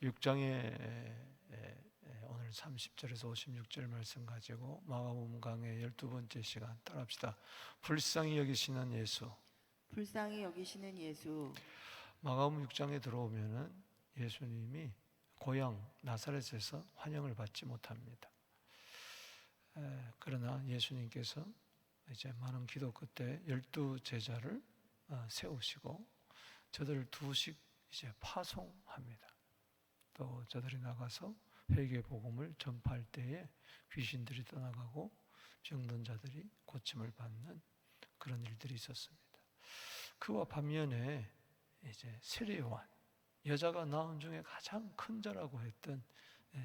6장의 오늘 30절에서 56절 말씀 가지고 마가복음 강의 12번째 시간 따라합시다. 불쌍히 여기시는 예수. 불쌍히 여기시는 예수. 마가복음 6장에 들어오면은 예수님이 고향 나사렛에서 환영을 받지 못합니다. 그러나 예수님께서 이제 많은 기도 끝에 12제자를 세우시고 저들을 두씩 이제 파송합니다. 또 저들이 나가서 회개 복음을 전파할 때에 귀신들이 떠나가고 병든 자들이 고침을 받는 그런 일들이 있었습니다. 그와 반면에 이제 세례 요한, 여자가 낳은 중에 가장 큰 자라고 했던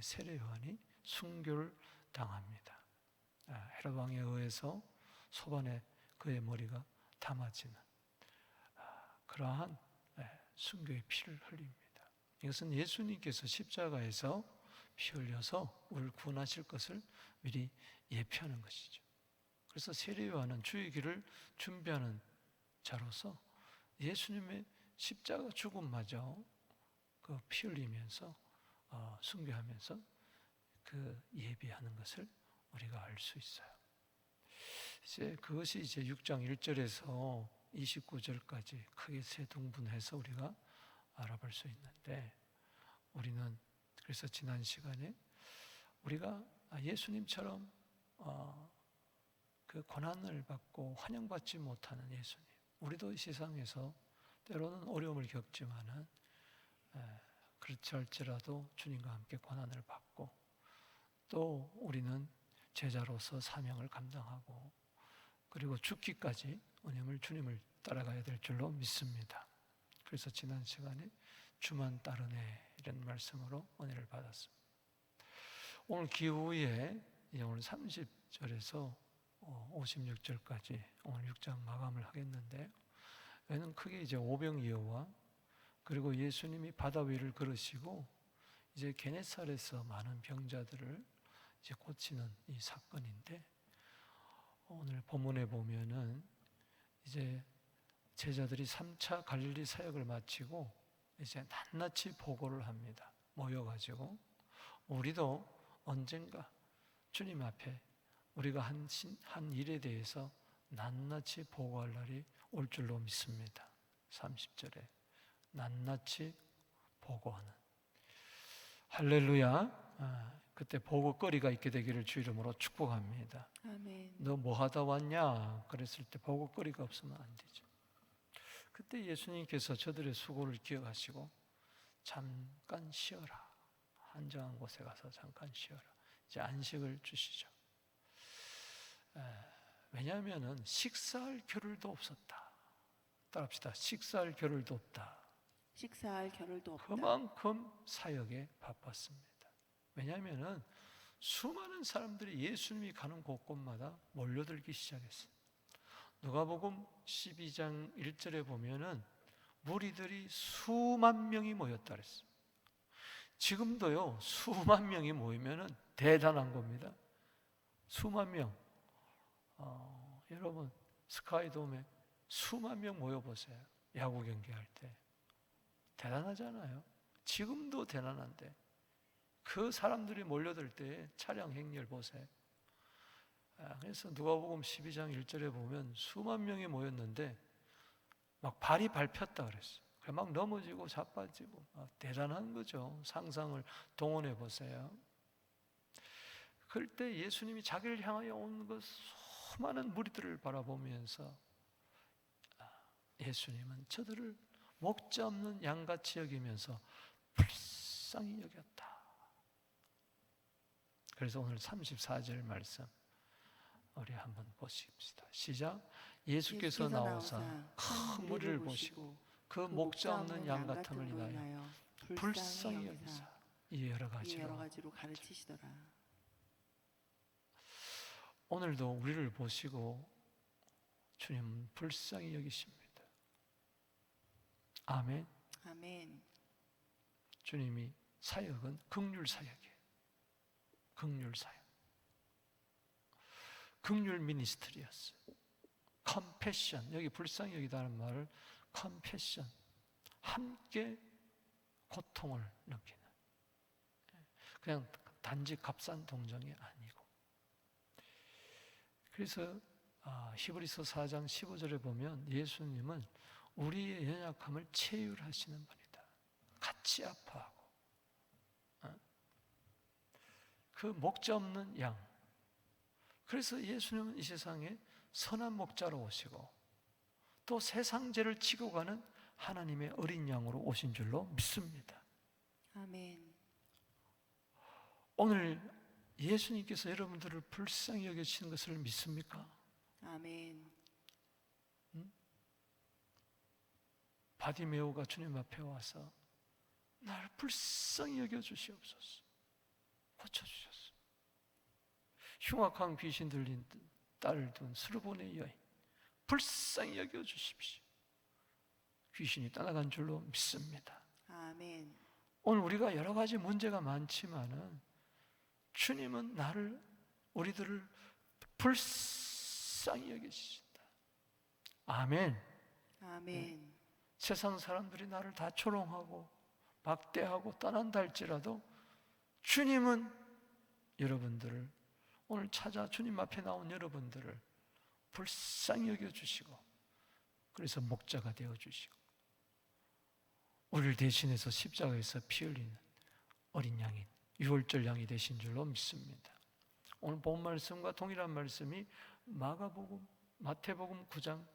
세례 요한이 순교를 당합니다. 헤롯 왕에 의해서 소반에 그의 머리가 담아지는 그러한 순교의 피를 흘립니다. 이것은 예수님께서 십자가에서 피 흘려서 우리를 구원하실 것을 미리 예표하는 것이죠. 그래서 세례 요한은 주의 길을 준비하는 자로서 예수님의 십자가 죽음마저 그 피 흘리면서 순교하면서 그 예비하는 것을 우리가 알 수 있어요. 이제 그것이 이제 6장 1절에서 29절까지 크게 세 등분해서 우리가 알아볼 수 있는데, 우리는 그래서 지난 시간에 우리가 예수님처럼 그 고난을 받고 환영받지 못하는 예수님, 우리도 이 세상에서 때로는 어려움을 겪지만은 그렇지 할지라도 주님과 함께 고난을 받고 또 우리는 제자로서 사명을 감당하고 그리고 죽기까지 주님을 따라가야 될 줄로 믿습니다. 그래서 지난 시간에 주만 따르네 이런 말씀으로 은혜를 받았습니다. 오늘 기후에 오늘 30절에서 56절까지 오늘 6장 마감을 하겠는데, 여기는 크게 이제 오병이어와 그리고 예수님이 바다 위를 걸으시고 이제 게네사렛에서 많은 병자들을 이제 고치는 이 사건인데, 오늘 본문에 보면은 이제 제자들이 3차 갈릴리 사역을 마치고 이제 낱낱이 보고를 합니다. 모여가지고 우리도 언젠가 주님 앞에 우리가 한 일에 대해서 낱낱이 보고할 날이 올 줄로 믿습니다. 30절에 낱낱이 보고하는, 할렐루야. 그때 보고거리가 있게 되기를 주 이름으로 축복합니다. 아멘. 너 뭐 하다 왔냐? 그랬을 때 보고거리가 없으면 안 되죠. 그때 예수님께서 저들의 수고를 기억하시고 잠깐 쉬어라, 한정한 곳에 가서 잠깐 쉬어라, 이제 안식을 주시죠. 왜냐하면 식사할 겨를도 없었다. 따라합시다. 식사할 겨를도 없다. 식사할 겨를도 없다. 그만큼 사역에 바빴습니다. 왜냐하면 수많은 사람들이 예수님이 가는 곳곳마다 몰려들기 시작했어요. 누가복음 12장 1절에 보면은 무리들이 수만 명이 모였다 그랬어요. 지금도요, 수만 명이 모이면은 대단한 겁니다. 수만 명. 여러분 스카이돔에 수만 명 모여보세요. 야구 경기할 때 대단하잖아요. 지금도 대단한데 그 사람들이 몰려들 때 차량 행렬 보세요. 그래서 누가복음 12장 1절에 보면 수만 명이 모였는데 막 발이 밟혔다 그랬어요. 막 넘어지고 자빠지고 대단한 거죠. 상상을 동원해 보세요. 그럴 때 예수님이 자기를 향하여 온 그 수많은 무리들을 바라보면서 예수님은 저들을 목자 없는 양같이 여기면서 불쌍히 여겼다. 그래서 오늘 34절 말씀 우리 한번 보십시다. 시작. 예수께서 나오사 큰 무리를 보시고 그 목자 없는 양 같음을 인하여 불쌍히 여기사 이 여러 가지로 가르치시더라. 오늘도 우리를 보시고 주님 불쌍히 여기십니다. 아멘. 아멘. 주님이 사역은 긍휼 사역이에요. 긍휼 사역. 긍휼 미니스트리였어요. 컴패션, 여기 불쌍히 여기다는 말을 컴패션, 함께 고통을 느끼는 그냥 단지 값싼 동정이 아니고. 그래서 히브리서 4장 15절에 보면 예수님은 우리의 연약함을 체휼하시는 분이다. 같이 아파하고 그 목자 없는 양. 그래서 예수님은 이 세상에 선한 목자로 오시고 또 세상 죄를 지고 가는 하나님의 어린 양으로 오신 줄로 믿습니다. 아멘. 오늘 예수님께서 여러분들을 불쌍히 여기시는 것을 믿습니까? 아멘. 바디메오가 주님 앞에 와서 나를 불쌍히 여겨주시옵소서 고쳐주셨어. 흉악한 귀신 들린 딸을 둔 스르본의 여인 불쌍히 여겨주십시오. 귀신이 떠나간 줄로 믿습니다. 아멘. 오늘 우리가 여러 가지 문제가 많지만은 주님은 우리들을 불쌍히 여기신다. 아멘. 아멘. 세상 사람들이 나를 다 조롱하고 막대하고 떠난다 할지라도 주님은 여러분들을 오늘 찾아 주님 앞에 나온 여러분들을 불쌍히 여겨주시고 그래서 목자가 되어주시고 우리를 대신해서 십자가에서 피 흘리는 어린 양인 유월절 양이 되신 줄로 믿습니다. 오늘 본 말씀과 동일한 말씀이 마태복음 9장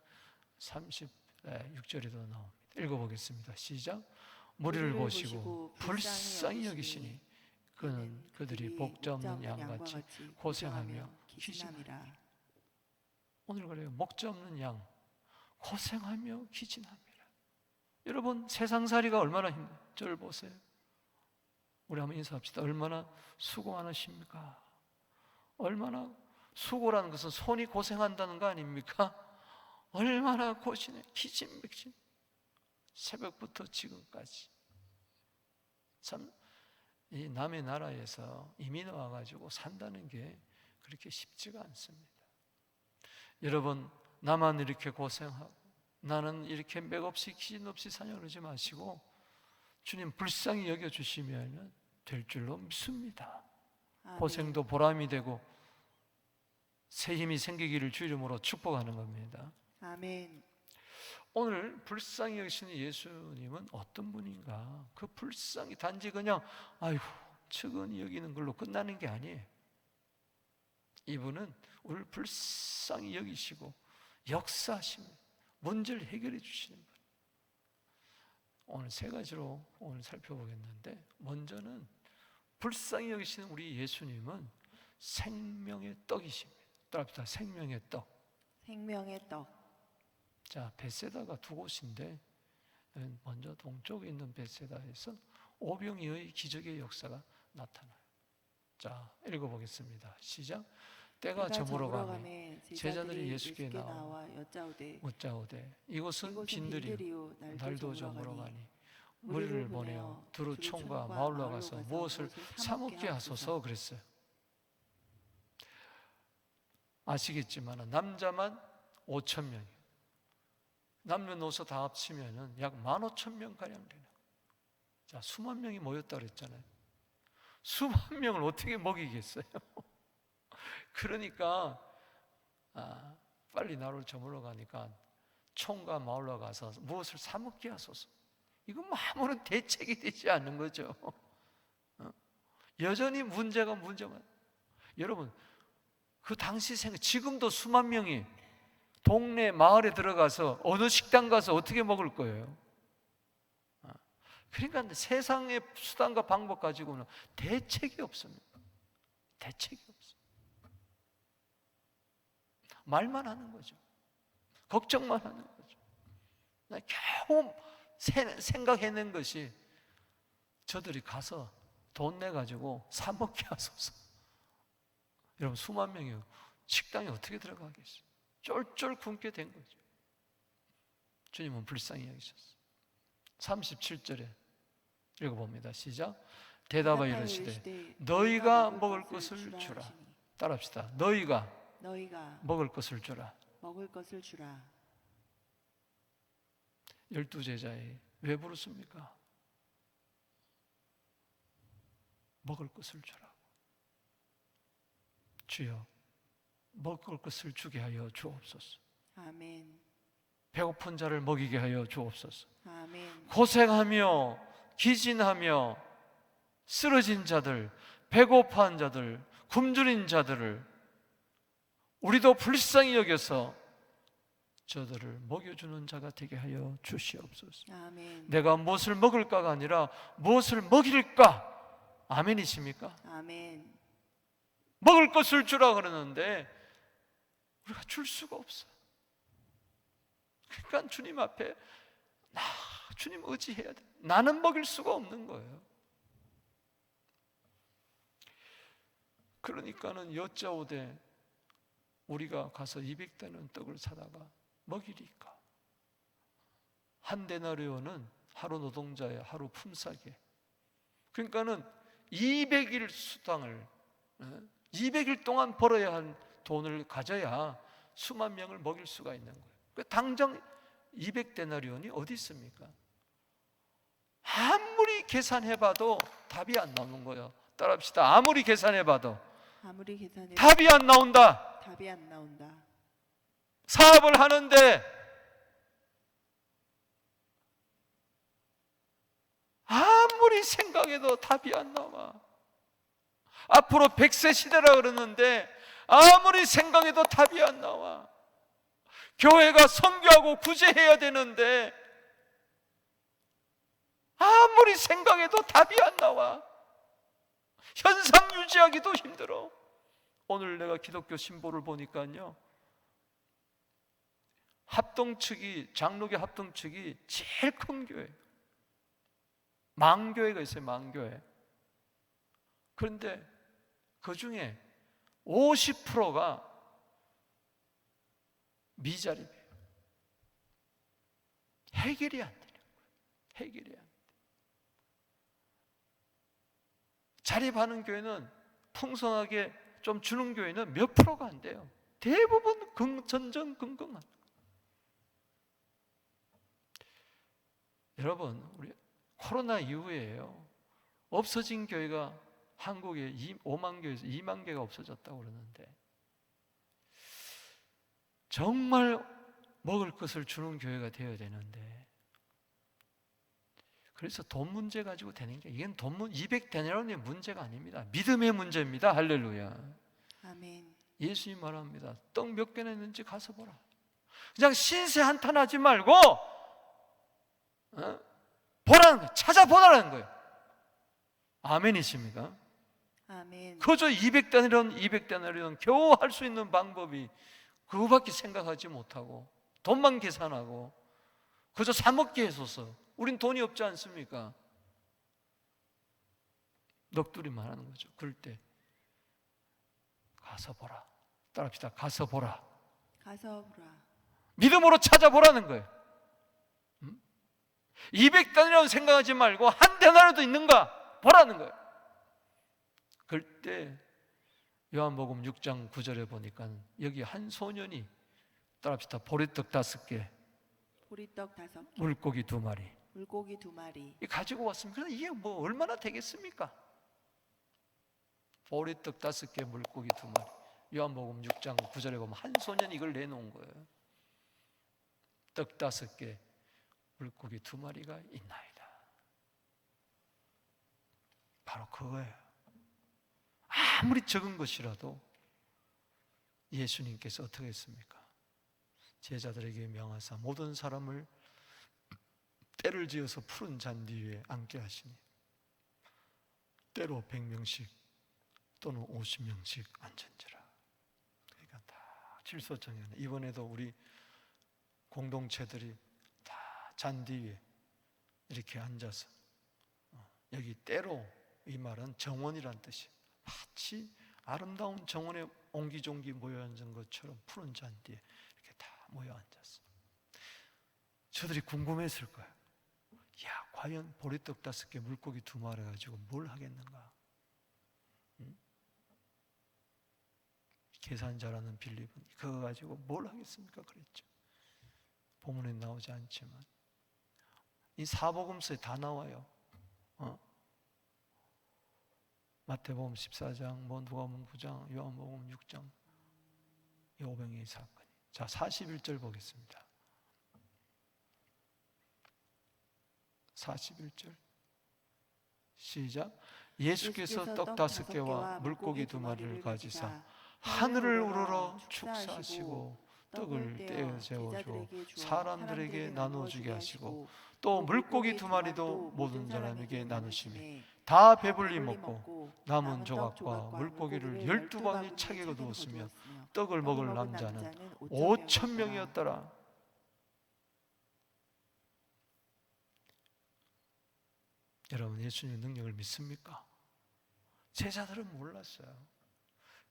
36절에도 나옵니다. 읽어보겠습니다. 시작. 무리를 보시고 불쌍히 여기시니 그는 그들이 목자 없는 양같이 고생하며 기진하리라. 오늘 그래요. 목자 없는 양 고생하며 기진합니다. 여러분 세상살이가 얼마나 힘들어요. 저를 보세요. 우리 한번 인사합시다. 얼마나 수고 많으십니까? 얼마나 수고라는 것은 손이 고생한다는 거 아닙니까? 얼마나 고시네. 기진맥진 새벽부터 지금까지 참 이 남의 나라에서 이민 와가지고 산다는 게 그렇게 쉽지가 않습니다. 여러분 나만 이렇게 고생하고 나는 이렇게 맥없이 기진 없이 사냐 그러지 마시고 주님 불쌍히 여겨주시면 될 줄로 믿습니다. 아멘. 고생도 보람이 되고 새 힘이 생기기를 주 이름으로 축복하는 겁니다. 아멘. 오늘 불쌍히 여기시는 예수님은 어떤 분인가? 그 불쌍히 단지 그냥 아이고 측은히 여기는 걸로 끝나는 게 아니에요. 이분은 우리를 불쌍히 여기시고 역사하시는 문제를 해결해 주시는 분. 오늘 세 가지로 오늘 살펴보겠는데 먼저는 불쌍히 여기시는 우리 예수님은 생명의 떡이십니다. 따라합시다. 생명의 떡. 생명의 떡. 자, 벳세다가 두 곳인데 먼저 동쪽에 있는 벳세다에서 오병이어의 기적의 역사가 나타나요. 자, 읽어보겠습니다. 시작. 때가 저물어 가매 제자들이 예수께 나와 묻자오되 이곳은 빈들이요 날도 저물어 가니 무리를 보내어 두루 총과 마을로 가서 무엇을 사먹게 하소서 그랬어요. 아시겠지만 남자만 5,000명이에요. 남녀노소 다 합치면 약 15,000명 가량 되는. 자, 수만 명이 모였다 그랬잖아요. 수만 명을 어떻게 먹이겠어요? 그러니까 빨리 나를 저물러 가니까 총과 마을로 가서 무엇을 사 먹게 하소서. 이건 아무런 대책이 되지 않는 거죠. 여전히 문제만. 여러분 그 당시 지금도 수만 명이 동네 마을에 들어가서 어느 식당 가서 어떻게 먹을 거예요? 그러니까 세상의 수단과 방법 가지고는 대책이 없습니다. 대책이 없어요. 말만 하는 거죠. 걱정만 하는 거죠. 겨우 생각해낸 것이 저들이 가서 돈 내가지고 사 먹게 하소서. 여러분 수만 명이 식당에 어떻게 들어가겠어요? 쫄쫄 굶게 된 거죠. 주님은 불쌍히 여기셨어요. 37절에 읽어봅니다. 시작. 대답하여 이르시되 너희가 먹을 것을 주라. 따라합시다. 너희가 먹을 것을 주라. 12제자에 왜 부르십니까? 먹을 것을 주라고. 주여, 먹을 것을 주게 하여 주옵소서. 아멘. 배고픈 자를 먹이게 하여 주옵소서. 아멘. 고생하며 기진하며 쓰러진 자들, 배고파한 자들, 굶주린 자들을 우리도 불쌍히 여겨서 저들을 먹여주는 자가 되게 하여 주시옵소서. 아멘. 내가 무엇을 먹을까가 아니라 무엇을 먹일까? 아멘이십니까? 아멘. 먹을 것을 주라 그러는데 우리가 줄 수가 없어. 그러니까 주님 앞에 주님 의지해야 돼. 나는 먹일 수가 없는 거예요. 그러니까는 여짜오되 우리가 가서 200대는 떡을 사다가 먹이리까. 한 데나리온은 하루 노동자의 하루 품삯에. 그러니까는 200일 수당을 200일 동안 벌어야 한 돈을 가져야 수만 명을 먹일 수가 있는 거예요. 당장 200데나리온이 어디 있습니까? 아무리 계산해봐도 답이 안 나오는 거예요. 따라합시다. 아무리 계산해봐도 답이 안 나온다. 답이 안 나온다. 사업을 하는데 아무리 생각해도 답이 안 나와. 앞으로 100세 시대라 그러는데 아무리 생각해도 답이 안 나와. 교회가 선교하고 구제해야 되는데 아무리 생각해도 답이 안 나와. 현상 유지하기도 힘들어. 오늘 내가 기독교 신보를 보니까요, 합동 측이, 장로교 합동 측이 제일 큰 교회, 망교회가 있어요. 망교회. 그런데 그 중에 50%가 미자립이에요. 해결이 안 되는 거예요. 해결이 안 돼. 자립하는 교회는, 풍성하게 좀 주는 교회는 몇 프로가 안 돼요. 대부분 전전긍긍한. 여러분, 우리 코로나 이후에요, 없어진 교회가 한국에 5만 교회에서 2만 개가 없어졌다고 그러는데, 정말 먹을 것을 주는 교회가 되어야 되는데, 그래서 돈 문제 가지고 되는 게, 이건 200데나리온의 문제가 아닙니다. 믿음의 문제입니다. 할렐루야. 아멘. 예수님 말합니다. 떡 몇 개나 있는지 가서 보라. 그냥 신세 한탄하지 말고 보라는 거예요. 찾아보라는 거예요. 아멘이십니까? 아멘. 그저 200데나리온 겨우 할 수 있는 방법이 그거밖에 생각하지 못하고 돈만 계산하고 그저 사 먹게 해줘서, 우린 돈이 없지 않습니까? 넋두리만 하는 거죠. 그럴 때 가서 보라. 따라합시다. 가서 보라. 가서 보라. 믿음으로 찾아보라는 거예요. 200데나리온 생각하지 말고 한 데나리온도 있는가 보라는 거예요. 그럴 때 요한복음 6장 9절에 보니까 여기 한 소년이, 따라합시다, 보리떡 5개, 보리떡 5개, 물고기 2마리, 물고기 2마리 가지고 왔습니다. 이게 뭐 얼마나 되겠습니까? 보리떡 5개, 물고기 2마리. 요한복음 6장 9절에 보면 한 소년이 이걸 내놓은 거예요. 떡 5개, 물고기 2마리가 있나이다. 바로 그거예요. 아무리 적은 것이라도 예수님께서 어떻게 했습니까? 제자들에게 명하사 모든 사람을 때를 지어서 푸른 잔디 위에 앉게 하시니 때로 100명씩 또는 50명씩 앉은지라. 그러니까 다 질서정연해. 이번에도 우리 공동체들이 다 잔디 위에 이렇게 앉아서, 여기 때로, 이 말은 정원이란 뜻이에요. 마치 아름다운 정원에 옹기종기 모여 앉은 것처럼 푸른 잔디에 이렇게 다 모여 앉았어. 저들이 궁금했을 거예요. 야, 과연 보리떡 5개, 물고기 2마리 가지고 뭘 하겠는가? 계산 잘하는 빌립은 그거 가지고 뭘 하겠습니까? 그랬죠. 본문에 나오지 않지만 이 사복음서에 다 나와요. 마태복음 14장, 누가복음 9장, 요한복음 6장, 이 오병이의 사건이. 자, 41절 보겠습니다. 41절 시작. 예수께서 떡 5개와 물고기 2마리를 가지사 하늘을 우러러 축사하시고 떡을 떼어 재워주어 사람들에게 나누어주게 하시고 또 물고기 2마리도 모든 사람에게 나누시며 다 배불리 먹고 남은 조각과 물고기를 12바구니 차게 거두었으며 떡을 먹을 남자는 5,000명이었더라. 여러분, 예수님의 능력을 믿습니까? 제자들은 몰랐어요.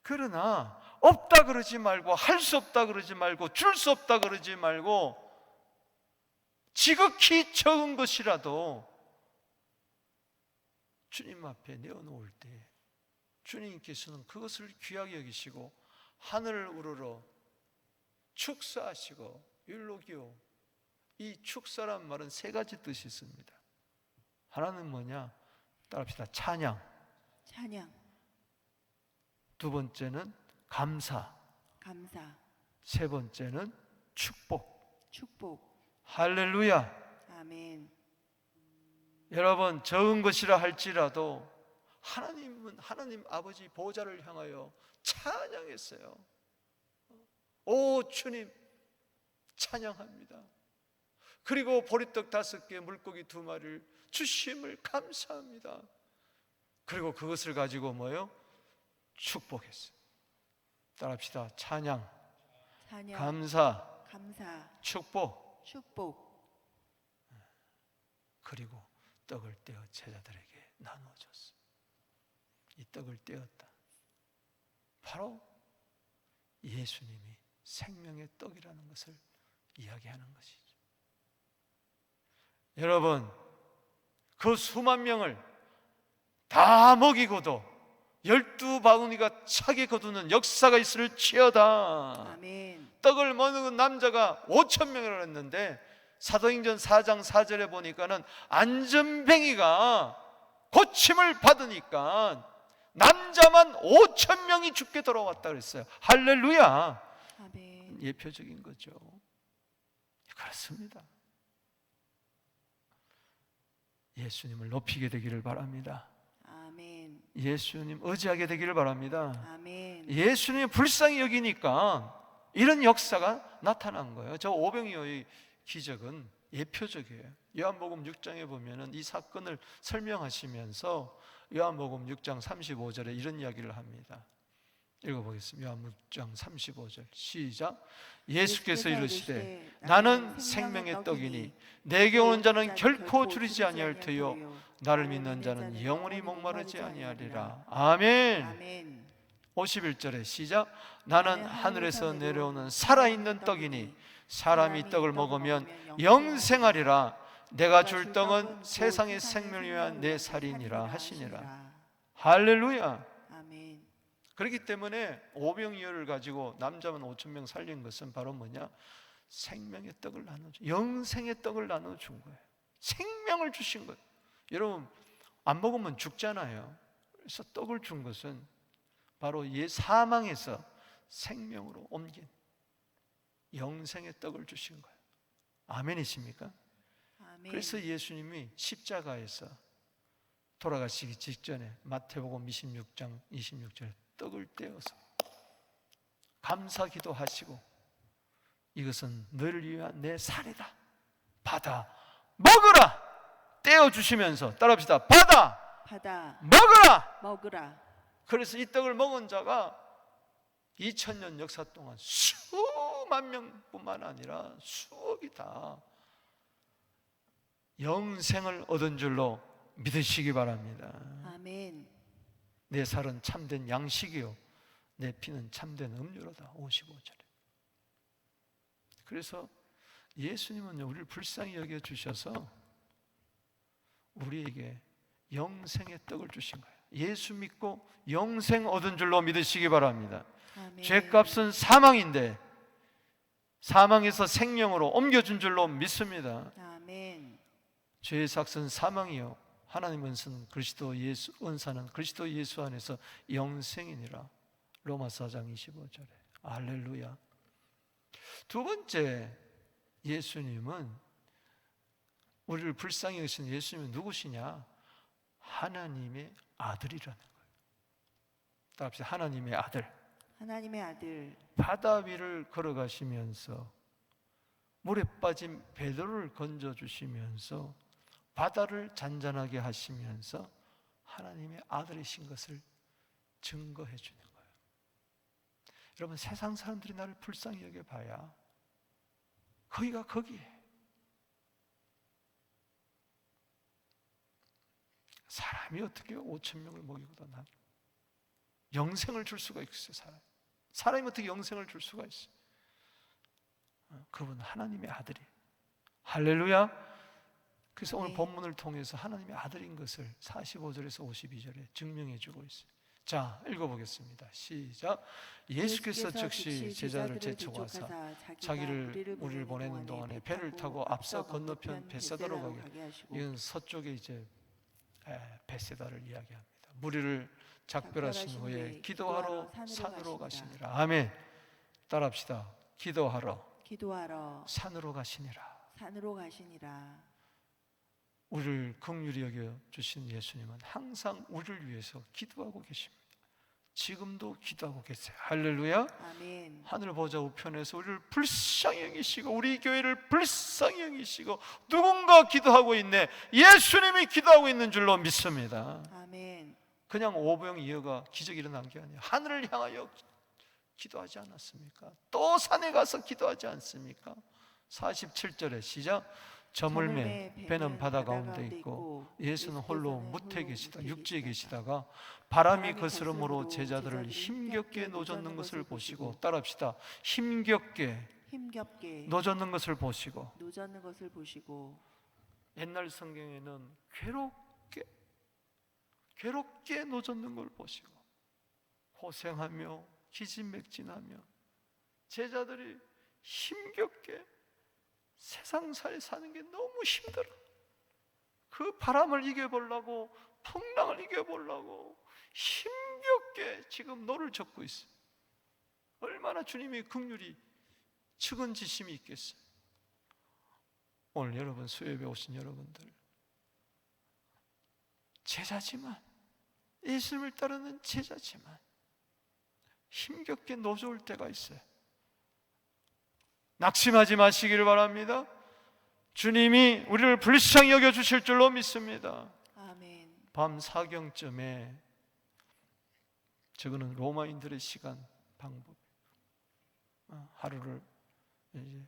그러나 없다 그러지 말고, 할 수 없다 그러지 말고, 줄 수 없다 그러지 말고, 지극히 적은 것이라도 주님 앞에 내어놓을 때 주님께서는 그것을 귀하게 여기시고 하늘을 우러러 축사하시고, 율로기오, 이 축사란 말은 3가지 뜻이 있습니다. 하나는 뭐냐? 따라합시다. 찬양. 두 번째는 감사. 세 번째는 축복. 할렐루야. 아멘. 여러분, 적은 것이라 할지라도 하나님은 하나님 아버지 보좌를 향하여 찬양했어요. 오 주님 찬양합니다. 그리고 보리떡 5개, 물고기 2마리를 주심을 감사합니다. 그리고 그것을 가지고 뭐요? 축복했어요. 따라합시다. 찬양, 감사, 축복. 그리고 떡을 떼어 제자들에게 나누어줬어요. 이 떡을 떼었다. 바로 예수님이 생명의 떡이라는 것을 이야기하는 것이죠. 여러분, 그 수만 명을 다 먹이고도 12바구니가 차게 거두는 역사가 있을지어다. 아멘. 떡을 먹은 남자가 5,000명이라고 했는데 사도행전 4장 4절에 보니까는 안전뱅이가 고침을 받으니까 남자만 5,000명이 죽게 돌아왔다 그랬어요. 할렐루야. 아멘. 예표적인 거죠. 그렇습니다. 예수님을 높이게 되기를 바랍니다. 아멘. 예수님 의지하게 되기를 바랍니다. 아멘. 예수님이 불쌍히 여기니까 이런 역사가 나타난 거예요. 저 오병이어의 기적은 예표적이에요. 요한복음 6장에 보면은 이 사건을 설명하시면서 요한복음 6장 35절에 이런 이야기를 합니다. 읽어보겠습니다. 요한복음 6장 35절 시작. 예수께서 이르시되 나는 생명의 떡이니 내게 오는 자는 결코 줄이지 아니할 터요 나를 믿는 자는 영원히 목마르지 아니하리라. 아멘. 51절에 시작. 나는 하늘에서 내려오는 살아있는 떡이니 사람이 떡을 먹으면 영생하리라. 내가 줄 떡은 세상의 생명을 위한 내 살이니라 하시니라. 할렐루야. 아멘. 그렇기 때문에 오병이어를 가지고 남자만 5,000명 살린 것은 바로 뭐냐? 생명의 떡을 나눠준, 영생의 떡을 나눠준 거예요. 생명을 주신 거예요. 여러분, 안 먹으면 죽잖아요. 그래서 떡을 준 것은 바로 사망에서 생명으로 옮긴 영생의 떡을 주신 거예요. 아멘이십니까? 아멘. 그래서 예수님이 십자가에서 돌아가시기 직전에 마태복음 26장 26절에 떡을 떼어서 감사 기도하시고 이것은 너를 위한 내 살이다. 받아 먹으라. 떼어주시면서 따라합시다. 받아 먹으라. 그래서 이 떡을 먹은 자가 2000년 역사 동안 수만 명뿐만 아니라 수억이 다 영생을 얻은 줄로 믿으시기 바랍니다. 아멘. 내 살은 참된 양식이요 내 피는 참된 음료로다. 55절에. 그래서 예수님은 우리를 불쌍히 여겨주셔서 우리에게 영생의 떡을 주신 거예요. 예수 믿고 영생 얻은 줄로 믿으시기 바랍니다. 아멘. 죄값은 사망인데 사망에서 생명으로 옮겨준 줄로 믿습니다. 아멘. 죄의 삭은 사망이요 하나님의 은사는 그리스도 예수 안에서 영생이니라. 로마서 4장 25절에. 할렐루야. 두 번째, 예수님은, 우리를 불쌍히 여기신 예수님은 누구시냐? 하나님의 아들이라는 거예요. 따라합시다. 하나님의 아들. 하나님의 아들. 바다 위를 걸어가시면서 물에 빠진 베드로를 건져주시면서 바다를 잔잔하게 하시면서 하나님의 아들이신 것을 증거해 주는 거예요. 여러분, 세상 사람들이 나를 불쌍히 여겨봐야 거기가 거기에. 사람이 어떻게 5,000명을 먹이고도 난 영생을 줄 수가 있어요. 사람이 어떻게 영생을 줄 수가 있어요? 그분은 하나님의 아들이에요. 할렐루야. 그래서 오늘 본문을 통해서 하나님의 아들인 것을 45절에서 52절에 증명해 주고 있어요. 자, 읽어보겠습니다. 시작. 예수께서 즉시 제자들을 제쳐와사 자기를 우리를 보내는 동안에 배를 타고 앞서 건너편 베세다로 가게 하시고, 이건 서쪽에 이제 베세다를 이야기합니다. 무리를 작별하신 후에 기도하러 산으로 가시니라. 아멘. 따라합시다. 기도하러 산으로 가시니라. 우리를 긍휼히 여겨 주신 예수님은 항상 우리를 위해서 기도하고 계십니다. 지금도 기도하고 계세요. 할렐루야. 아멘. 하늘 보좌 우편에서 우리를 불쌍히 여기시고 우리 교회를 불쌍히 여기시고 누군가 기도하고 있네. 예수님이 기도하고 있는 줄로 믿습니다. 아멘. 그냥 오병 이어가 기적이 일어난 게 아니에요. 하늘을 향하여 기도하지 않았습니까? 또 산에 가서 기도하지 않습니까? 47절에 시작. 저물매 배는 바다 가운데 있고 예수는 홀로 무태 계시다 육지에 계시다가 바람이 거스름으로 제자들을 힘겹게 노젓는 것을 보시고, 따라합시다. 힘겹게 노젓는 것을 보시고. 옛날 성경에는 괴롭게 노젓는 걸 보시고 고생하며 기진맥진하며 제자들이 힘겹게 세상살이 사는 게 너무 힘들어. 그 바람을 이겨보려고, 풍랑을 이겨보려고 힘겹게 지금 노를 젓고 있어. 얼마나 주님의 긍휼이 측은지심이 있겠어요. 오늘 여러분, 수협에 오신 여러분들, 제자지만, 예수님을 따르는 제자지만 힘겹게 노져올 때가 있어요. 낙심하지 마시기를 바랍니다. 주님이 우리를 불쌍히 여겨주실 줄로 믿습니다. 아멘. 밤 4경쯤에, 저거는 로마인들의 시간 방법, 하루를 이제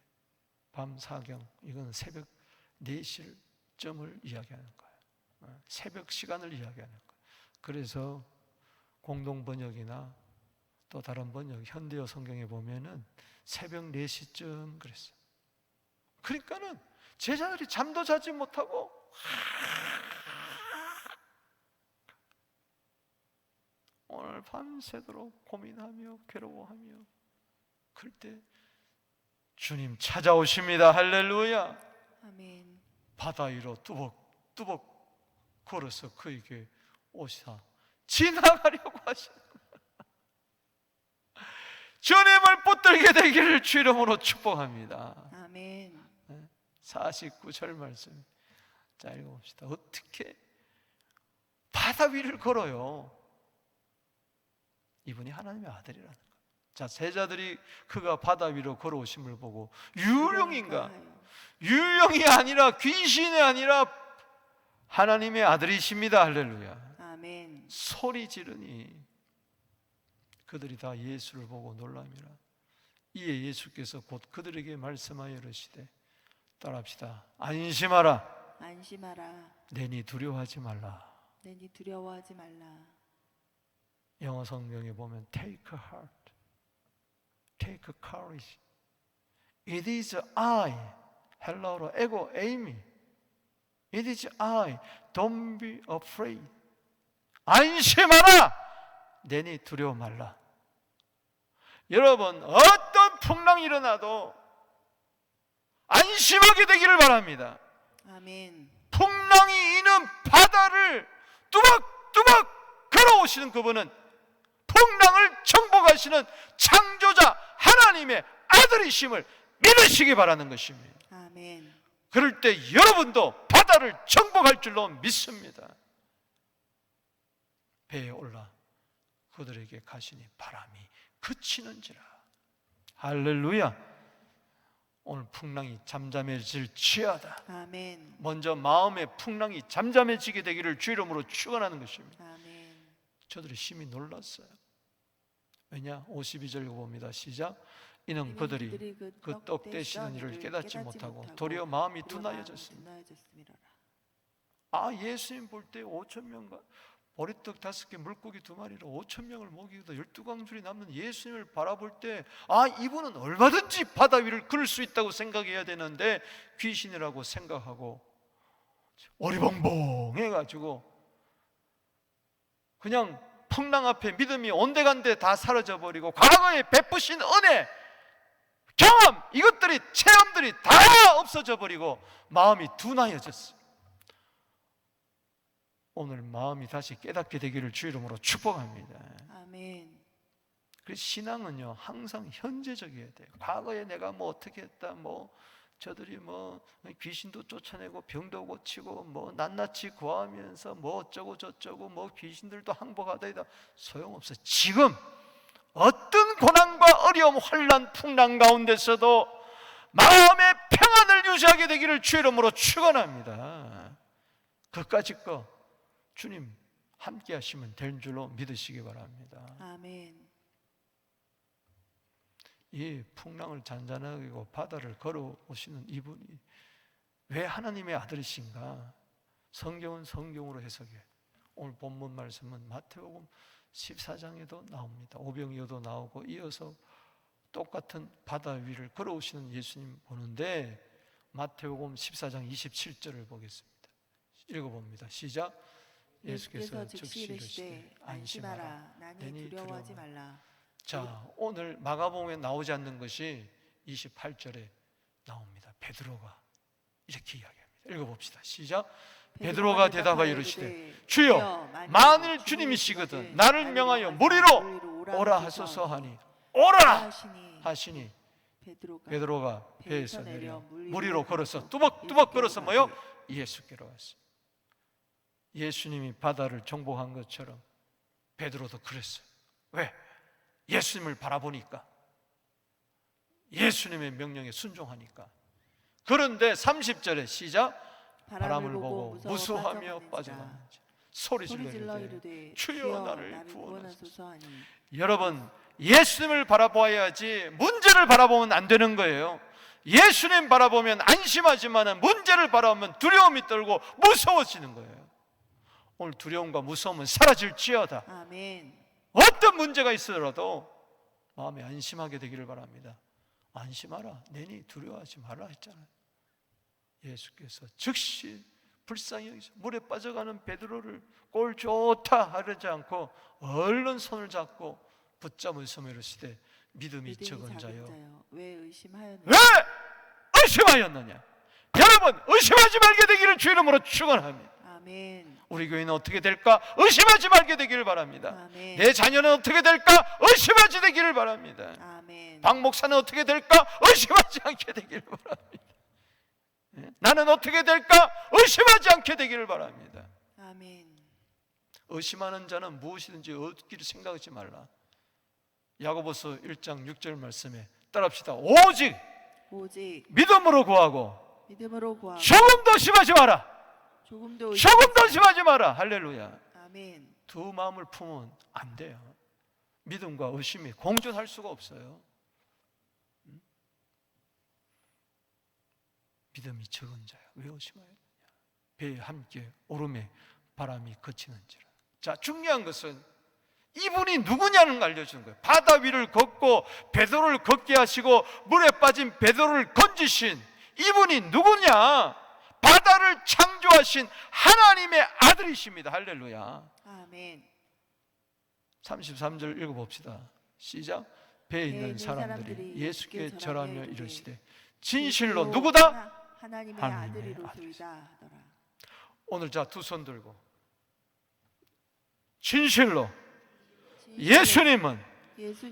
밤 4경, 이건 새벽 4시쯤을 이야기하는 거예요. 새벽 시간을 이야기하는 거예요. 그래서 공동 번역이나 또 다른 번역, 현대어 성경에 보면은 새벽 4시쯤 그랬어요. 그러니까는 제자들이 잠도 자지 못하고 오늘 밤새도록 고민하며 괴로워하며, 그럴 때 주님 찾아오십니다. 할렐루야. 아멘. 바다 위로 뚜벅뚜벅 걸어서 그에게 오시사 지나가려고 하시는 거예요. 주님을 붙들게 되기를 주 이름으로 축복합니다. 아멘. 49절 말씀. 자, 읽어봅시다. 어떻게 바다 위를 걸어요? 이분이 하나님의 아들이라는 거예요. 자, 제자들이 그가 바다 위로 걸어오심을 보고 유령인가? 유령이 아니라, 귀신이 아니라 하나님의 아들이십니다. 할렐루야. 아멘. 소리 지르니 그들이 다 예수를 보고 놀라미라. 이에 예수께서 곧 그들에게 말씀하여 이르시되, 따라합시다. 안심하라. 내니 두려워하지 말라. 영어 성경에 보면 take a heart, take a courage. It is I. 헬라어로 에고 에이미. It is I. Don't be afraid. 안심하라. 내니 두려워 말라. 여러분, 어떤 풍랑이 일어나도 안심하게 되기를 바랍니다. 아멘. 풍랑이 있는 바다를 뚜벅뚜벅 걸어오시는 그분은 풍랑을 정복하시는 창조자 하나님의 아들이심을 믿으시기 바라는 것입니다. 아멘. 그럴 때 여러분도 바다를 정복할 줄로 믿습니다. 배에 올라 그들에게 가시니 바람이 그치는지라. 할렐루야. 오늘 풍랑이 잠잠해질지어다. 아멘. 먼저 마음의 풍랑이 잠잠해지게 되기를 주 이름으로 축원하는 것입니다. 아멘. 저들이 심히 놀랐어요. 왜냐? 52절 봅니다. 시작. 이는 그들이 그 떡 떼시는 일을 깨닫지 못하고 도리어 마음이 둔하여졌습니다. 예수님 볼 때 5,000명과 보리떡 5개 물고기 2마리로 5,000명을 먹이고도 12광줄이 남는 예수님을 바라볼 때 이분은 얼마든지 바다 위를 그을 수 있다고 생각해야 되는데 귀신이라고 생각하고 어리벙벙해가지고 그냥 풍랑 앞에 믿음이 온데간데 다 사라져버리고 과거에 베푸신 은혜, 경험, 이것들이 체험들이 다 없어져 버리고 마음이 둔하여졌어요. 오늘 마음이 다시 깨닫게 되기를 주 이름으로 축복합니다. 아멘. 그래서 신앙은요 항상 현재적이어야 돼요. 과거에 내가 뭐 어떻게 했다, 뭐 저들이 뭐 귀신도 쫓아내고 병도 고치고 뭐 낱낱이 구하면서 뭐 어쩌고 저쩌고 뭐 귀신들도 항복하다 소용없어. 지금 어떤 고난과 어려움, 환난, 풍랑 가운데서도 마음의 평안을 유지하게 되기를 주 이름으로 축원합니다. 그까짓 거 주님 함께 하시면 될 줄로 믿으시기 바랍니다. 아멘. 이 풍랑을 잔잔하고 바다를 걸어오시는 이분이 왜 하나님의 아들이신가? 성경은 성경으로 해석해. 오늘 본문 말씀은 마태복음 14장에도 나옵니다. 오병이어도 나오고 이어서 똑같은 바다 위를 걸어오시는 예수님 보는데 마태복음 14장 27절을 보겠습니다. 읽어봅니다. 시작. 예수께서 즉시 이르시되 안심하라 나니 두려워하지 말라. 자, 오늘 마가복음에 나오지 않는 것이 28절에 나옵니다. 베드로가 이렇게 이야기합니다. 읽어봅시다. 시작. 베드로가 대답하여 이르시되 주여 만일 주님이시거든 나를 명하여 물 위로 오라 하소서 하니 오라 하시니 베드로가 배에서 내려 물 위로 걸어서 뚜벅뚜벅 걸어서 뭐요? 예수께로 왔어요. 예수님이 바다를 정복한 것처럼 베드로도 그랬어요. 왜? 예수님을 바라보니까, 예수님의 명령에 순종하니까. 그런데 30절에 시작. 바람을 보고 무서워하며 빠져가는지 소리질러 이르되 주여 나를 구원하소서 하니. 여러분, 예수님을 바라보아야지 문제를 바라보면 안 되는 거예요. 예수님 바라보면 안심하지만 문제를 바라보면 두려움이 떨고 무서워지는 거예요. 오늘 두려움과 무서움은 사라질지어다. 아멘. 어떤 문제가 있어도 마음에 안심하게 되기를 바랍니다. 안심하라, 내니 두려워하지 말라 했잖아요. 예수께서 즉시 불쌍히 여기서 물에 빠져가는 베드로를 꼴 좋다 하지 않고 얼른 손을 잡고 붙잡으시며 이르시되 믿음이 적은 자여 왜 의심하였느냐? 왜 의심하였느냐? 여러분, 의심하지 말게 되기를 주 이름으로 축원합니다. 아멘. 우리 교회는 어떻게 될까? 의심하지 말게 되기를 바랍니다. 아멘. 내 자녀는 어떻게 될까? 의심하지 되기를 바랍니다. 아멘. 박 목사는 어떻게 될까? 의심하지 않게 되기를 바랍니다. 나는 어떻게 될까? 의심하지 않게 되기를 바랍니다. 아멘. 의심하는 자는 무엇이든지 얻기를 생각하지 말라. 야고보서 1장 6절 말씀에 따라합시다. 오직 믿음으로 구하고 조금도 심하지 마라. 조금도 심하지 마라. 할렐루야. 아멘. 두 마음을 품으면 안 돼요. 믿음과 의심이 공존할 수가 없어요. 믿음이 적은 자야 왜 의심하였느냐? 배에 함께 오름에 바람이 그치는지라. 자, 중요한 것은 이분이 누구냐는 걸 알려주는 거예요. 바다 위를 걷고 베드로를 걷게 하시고 물에 빠진 베드로를 건지신 이분이 누구냐? 바다를 창조하신 하나님의 아들이십니다. 할렐루야. 아멘. 33절 읽어봅시다. 시작. 배에 있는 사람들이 예수께 절하며 이르시되 진실로 누구다? 하나님의 아들이로소이다 하더라. 오늘 자 두 손 들고 진실로 예수님은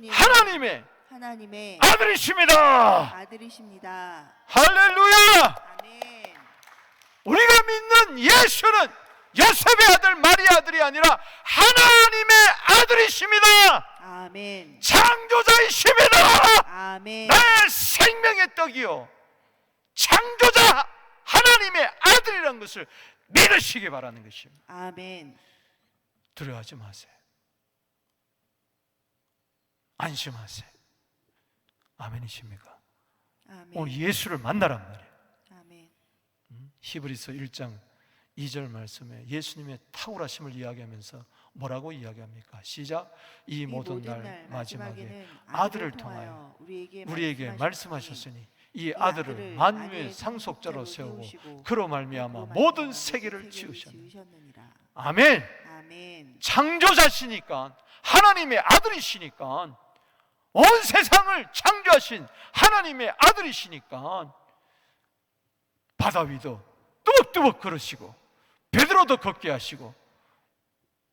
하나님의 아들이십니다. 아들이십니다. 할렐루야. 아멘. 우리가 믿는 예수는 요셉의 아들 마리아 아들이 아니라 하나님의 아들이십니다. 아멘. 창조자이십니다. 아멘. 나의 생명의 떡이요 창조자 하나님의 아들이라는 것을 믿으시기 바라는 것입니다. 아멘. 두려워하지 마세요. 안심하세요. 아멘이십니까? 아멘. 오늘 예수를 만나란 말이에요. 아멘. 히브리서 1장 2절 말씀에 예수님의 탁월하심을 이야기하면서 뭐라고 이야기합니까? 시작. 이 모든 날 마지막에 아들을 통하여 우리에게 말씀하셨으니 이 아들을 만유의 상속자로 세우고 그로 말미암아 모든 세계를 지으셨느니라. 아멘. 아멘. 창조자시니까 하나님의 아들이시니까 온 세상을 창조하신 하나님의 아들이시니까 바다 위도 뚜벅뚜벅 걸으시고 베드로도 걷게 하시고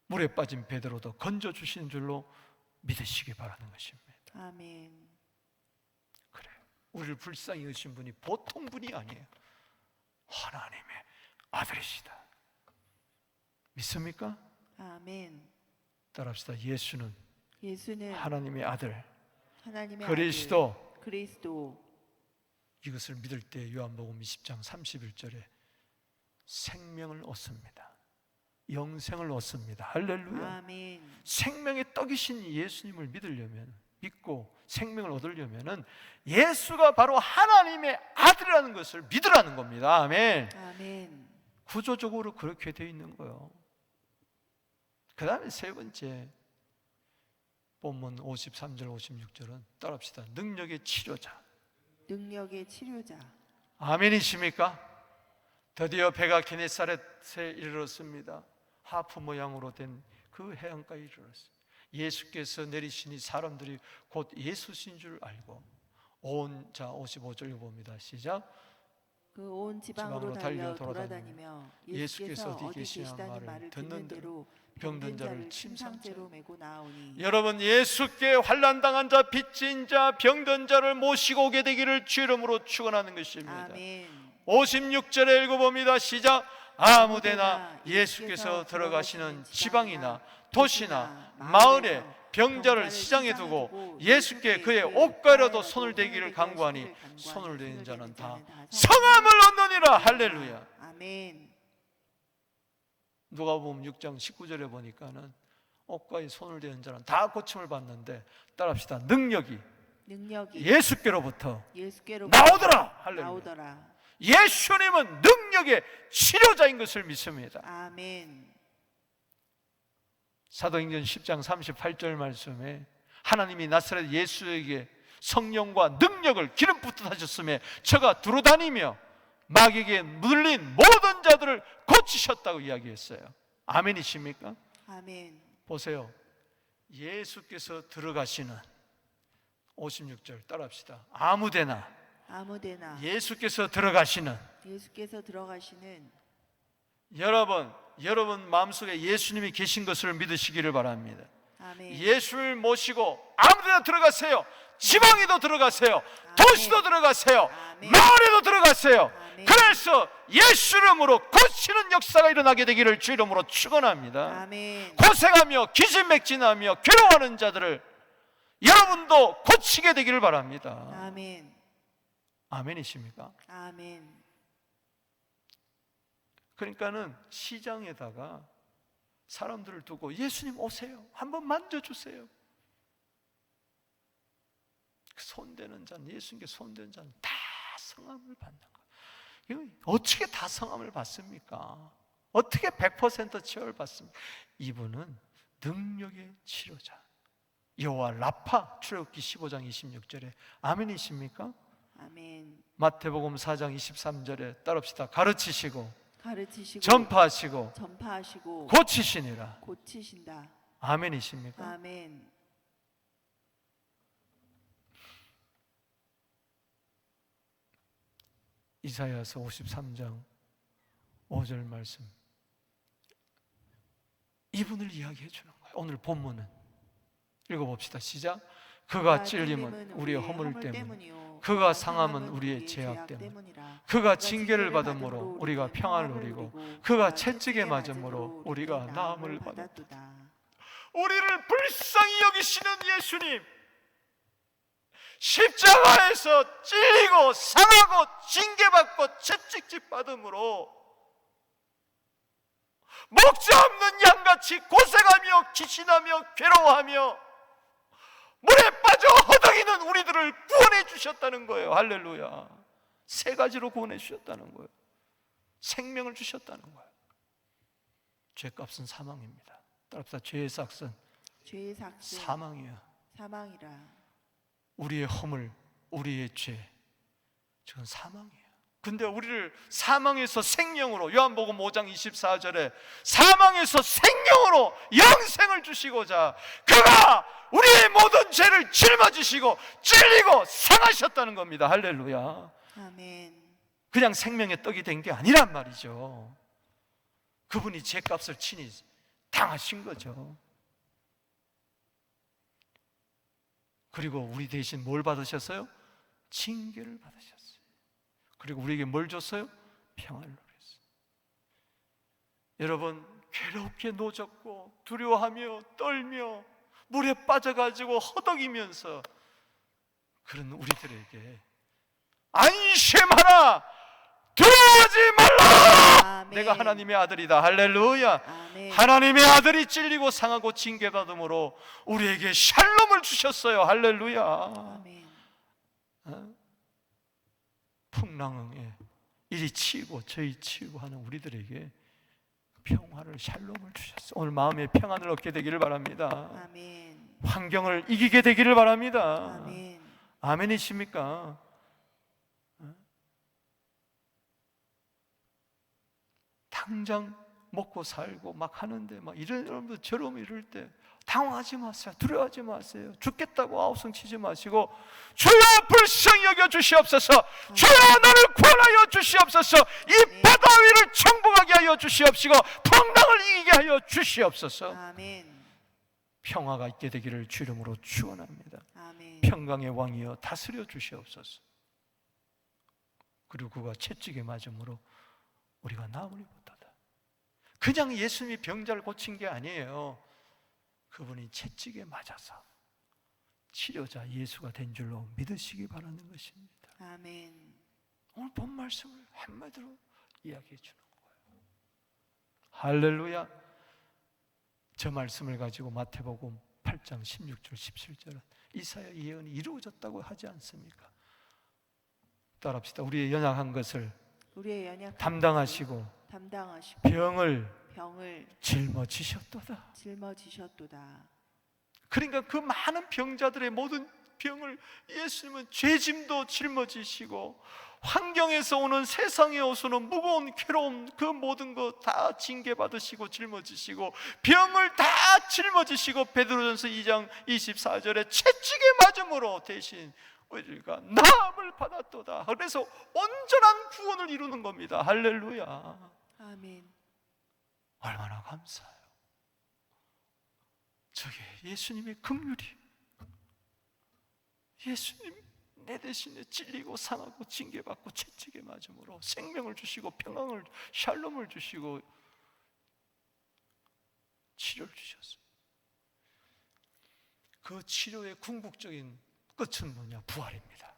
물에 빠진 베드로도 건져주시는 줄로 믿으시기 바라는 것입니다. 아멘. 그래요. 우리를 불쌍히 여기신 분이 보통 분이 아니에요. 하나님의 아들이시다. 믿습니까? 아멘. 따라합시다. 예수는 하나님의 아들, 하나님의 그리스도. 아들, 그리스도. 이것을 믿을 때 요한복음 20장 31절에 생명을 얻습니다. 영생을 얻습니다. 할렐루야. 아멘. 생명의 떡이신 예수님을 믿고 생명을 얻으려면은 예수가 바로 하나님의 아들이라는 것을 믿으라는 겁니다. 아멘. 아멘. 구조적으로 그렇게 되어 있는 거예요. 그 다음에 세 번째 본문 53절 56절은 따라합시다. 능력의 치료자. 능력의 치료자. 아멘이십니까? 드디어 배가 게네사렛에 이르렀습니다. 하프 모양으로 된 그 해안가에 이르렀어요. 예수께서 내리시니 사람들이 곧 예수신 줄 알고 자 55절 봅니다. 시작. 그 온 지방으로 달려 돌아다니며 예수께서 어디 계시다는 말을 듣는 대로 병든 자를 침상째로 메고 나오니. 여러분, 예수께 환난당한 자, 빚진 자, 병든 자를 모시고 오게 되기를 주 이름으로 축원하는 것입니다. 아멘. 56절에 읽어봅니다. 시작. 아무데나 예수께서 들어가시는 지방이나 도시나 마을에 병자를 시장에 두고 예수께 그의 옷가에라도 손을 대기를 간구하니 손을 대는 자는 다 성함을 얻느니라. 할렐루야. 아멘. 누가복음 6장 19절에 보니까는 옷가에 손을 대는 자는 다 고침을 받는데 따라합시다. 능력이 예수께로부터 나오더라. 할렐루야. 나오더라. 예수님은 능력의 치료자인 것을 믿습니다. 아멘. 사도행전 10장 38절 말씀에 하나님이 나사렛 예수에게 성령과 능력을 기름 붓듯 하셨음에 저가 두루다니며 마귀에게 물린 모든 자들을 고치셨다고 이야기했어요. 아멘이십니까? 아멘. 보세요. 예수께서 들어가시는 56절 따라합시다. 아무데나 예수께서 들어가시는 여러분 마음속에 예수님이 계신 것을 믿으시기를 바랍니다. 아멘. 예수를 모시고 아무데나 들어가세요. 지방에도 들어가세요. 도시도 들어가세요. 아멘. 마을에도 들어가세요. 아멘. 그래서 예수 이름으로 고치는 역사가 일어나게 되기를 주 이름으로 축원합니다. 아멘. 고생하며 기진맥진하며 괴로워하는 자들을 여러분도 고치게 되기를 바랍니다. 아멘. 아멘이십니까? 아멘. 그러니까는 시장에다가 사람들을 두고 예수님 오세요. 한번 만져주세요. 손대는 자는, 예수님께 손대는 자는 다 성함을 받는 거예요. 어떻게 다 성함을 받습니까? 어떻게 100% 치료를 받습니까? 이분은 능력의 치료자. 여호와 라파, 출애굽기 15장 26절에 아멘이십니까? 아멘. 마태복음 4장 23절에 따릅시다. 가르치시고 전파하시고 고치시니라. 고치신다. 아멘이십니까? 아멘. 이사야서 53장 5절 말씀 이분을 이야기해 주는 거예요. 오늘 본문은 읽어봅시다. 시작. 그가 찔림은 우리의 허물 때문, 그가 상함은 우리의 죄악 때문, 그가 징계를 받음으로 우리가 평안을 누리고 그가 채찍에 맞음으로 우리가 나음을 받았다. 우리를 불쌍히 여기시는 예수님, 십자가에서 찔리고 상하고 징계받고 채찍질 받음으로 목자 없는 양같이 고생하며 기신하며 괴로워하며 물에 빠져 허덕이는 우리들을 구원해 주셨다는 거예요. 할렐루야. 세 가지로 구원해 주셨다는 거예요. 생명을 주셨다는 거예요. 죄값은 사망입니다. 따라합시다. 죄의 삭은 사망이야. 사망이라. 우리의 허물, 우리의 죄, 그건 사망이에요. 근데 우리를 사망에서 생명으로, 요한복음 5장 24절에 사망에서 생명으로 영생을 주시고자 그가 우리의 모든 죄를 짊어지시고 찔리고 상하셨다는 겁니다. 할렐루야. 아멘. 그냥 생명의 떡이 된 게 아니란 말이죠. 그분이 죄값을 친히 당하신 거죠. 그리고 우리 대신 뭘 받으셨어요? 징계를 받으셨어요. 그리고 우리에게 뭘 줬어요? 평안을 누렸어요. 여러분, 괴롭게 노졌고 두려워하며 떨며 물에 빠져가지고 허덕이면서 그런 우리들에게 안심하라, 두려워하지 말라. 아멘. 내가 하나님의 아들이다. 할렐루야. 아멘. 하나님의 아들이 찔리고 상하고 징계받음으로 우리에게 샬롬을 주셨어요. 할렐루야. 아멘. 풍랑에 이리 치고 저리 치고 하는 우리들에게 평화를, 샬롬을 주셨어요. 오늘 마음의 평안을 얻게 되기를 바랍니다. 아멘. 환경을 이기게 되기를 바랍니다. 아멘. 아멘이십니까? 당장 먹고 살고 막 하는데 막 이런 저러면 이럴 때 당황하지 마세요. 두려워하지 마세요. 죽겠다고 아우성 치지 마시고 주여 불쌍히 여겨 주시옵소서. 주여 나를 구원하여 주시옵소서. 이 바다 위를 정복하게 하여 주시옵시고 풍랑을 이기게 하여 주시옵소서. 아멘. 평화가 있게 되기를 주 이름으로 축원합니다. 아멘. 평강의 왕이여 다스려 주시옵소서. 그리고 그가 채찍에 맞음으로 우리가 나음을 입었다. 그냥 예수님이 병자를 고친 게 아니에요. 그분이 채찍에 맞아서 치료자 예수가 된 줄로 믿으시기 바라는 것입니다. 아멘. 오늘 본 말씀을 한마디로 이야기해 주는 거예요. 할렐루야. 저 말씀을 가지고 마태복음 8장 16절 17절은 이사야 예언이 이루어졌다고 하지 않습니까? 따라합시다. 우리의 연약한 것을 담당하시고 병을 짊어지셨도다. 그러니까 그 많은 병자들의 모든 병을 예수님은 죄짐도 짊어지시고 환경에서 오는, 세상에 오서는 무거운 괴로움, 그 모든 거 다 징계받으시고 짊어지시고 병을 다 짊어지시고 베드로전서 2장 24절에 채찍에 맞음으로 대신 우리가 나음을 받았도다. 그래서 온전한 구원을 이루는 겁니다. 할렐루야. 아멘. 얼마나 감사해요. 저게 예수님의 긍휼이, 예수님 내 대신에 찔리고 상하고 징계받고 채찍에 맞음으로 생명을 주시고 평강을, 샬롬을 주시고 치료를 주셨어요. 그 치료의 궁극적인 끝은 뭐냐? 부활입니다.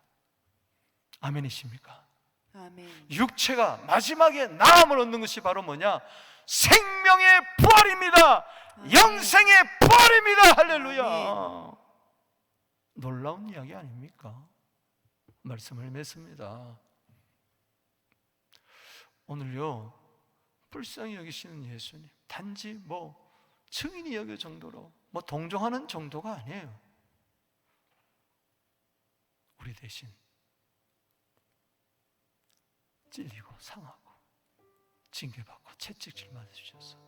아멘이십니까? 아멘. 육체가 마지막에 나음을 얻는 것이 바로 뭐냐? 생명의 부활입니다. 아멘. 영생의 부활입니다. 할렐루야. 아멘. 놀라운 이야기 아닙니까? 말씀을 맺습니다. 오늘요, 불쌍히 여기시는 예수님, 단지 뭐 증인이 여겨 정도로 뭐 동정하는 정도가 아니에요. 우리 대신 찔리고 상하고 징계받고 채찍질 맞으셔서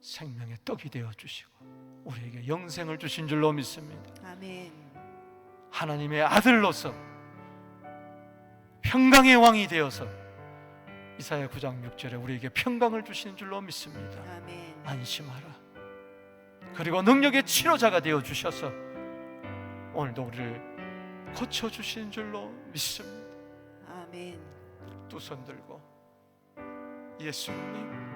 생명의 떡이 되어 주시고 우리에게 영생을 주신 줄로 믿습니다. 아멘. 하나님의 아들로서 평강의 왕이 되어서 이사야 9장 6절에 우리에게 평강을 주시는 줄로 믿습니다. 아멘. 안심하라. 그리고 능력의 치료자가 되어 주셔서 오늘도 우리를 고쳐 주시는 줄로 믿습니다. 아멘. 두 손 들고 예수님